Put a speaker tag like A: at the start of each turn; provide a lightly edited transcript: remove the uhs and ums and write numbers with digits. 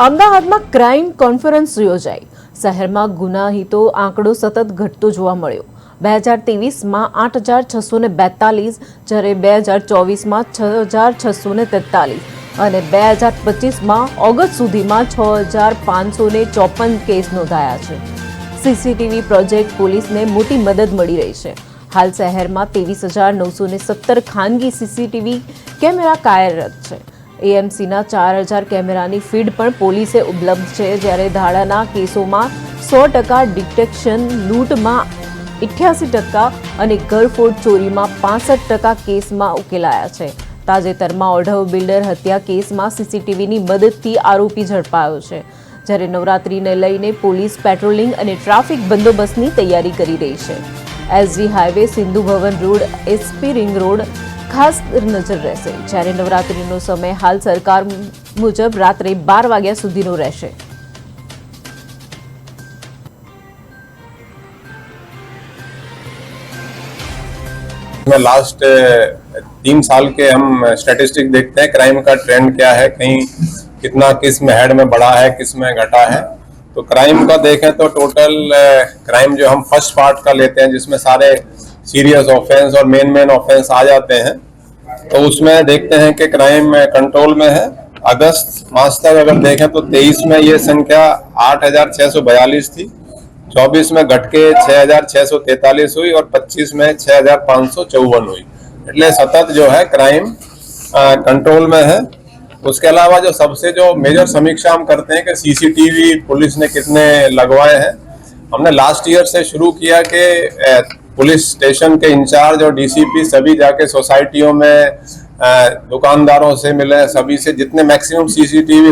A: અમદાવાદમાં crime conference યોજાઈ. શહેરમાં ગુનાહિતો આંકડો સતત ઘટતો જોવા મળ્યો. 2023માં 8,642 જ્યારે 2024માં 6,643 અને 2025માં ઓગસ્ટ સુધીમાં 6,554 કેસ નોંધાયા છે. સીસીટીવી પ્રોજેક્ટ પોલીસને મોટી મદદ મળી રહી છે. હાલ શહેરમાં 23,917 ખાનગી સીસીટીવી કેમેરા કાર્યરત છે. એએમસીના 4,000 કેમેરાની ફીડ પણ પોલીસે ઉપલબ્ધ છે. જ્યારે ધાડાના કેસોમાં 100% ડિટેક્શન, લૂંટમાં 88% અને ઘરફોડ ચોરીમાં 65% કેસમાં ઉકેલાયા છે. તાજેતરમાં ઓઢવ બિલ્ડર હત્યા કેસમાં સીસીટીવીની મદદથી આરોપી ઝડપાયો છે. જ્યારે નવરાત્રીને લઈને પોલીસ પેટ્રોલિંગ અને ટ્રાફિક બંદોબસ્તની તૈયારી કરી રહી છે. SG highway, Sindhu Bhavan road, SP ring road ખાસ નજર રહેશે. જ્યારે નવરાત્રીનો સમય હાલ સરકાર મુજબ રાત્રે 12 વાગ્યા સુધીનો રહેશે.
B: लास्ट 3 साल के हम स्टैटिस्टिक देखते हैं क्राइम का ट्रेंड क्या है, कहीं कितना किस में हेड में बढ़ा है, किस में घटा है. तो क्राइम का देखें तो टोटल क्राइम जो हम फर्स्ट पार्ट का लेते हैं जिसमें सारे सीरियस ऑफेंस और मेन ऑफेंस आ जाते हैं, तो उसमें देखते हैं कि क्राइम कंट्रोल में है. अगस्त मास तक अगर देखें तो 23 में ये संख्या 8,642 थी, 24 में घट के 6,643 हुई और 25 में 6,554 हुई. એટલે સતત जो है क्राइम कंट्रोल में है. उसके अलावा जो सबसे जो मेजर समीक्षा हम करते हैं कि सीसीटीवी पुलिस ने कितने लगवाए हैं. हमने लास्ट ईयर से शुरू किया कि पुलिस स्टेशन के इंचार्ज और डीसीपी सभी जाके सोसाइटियों में दुकानदारों से मिले, सभी से जितने मैक्सिमम सीसीटीवी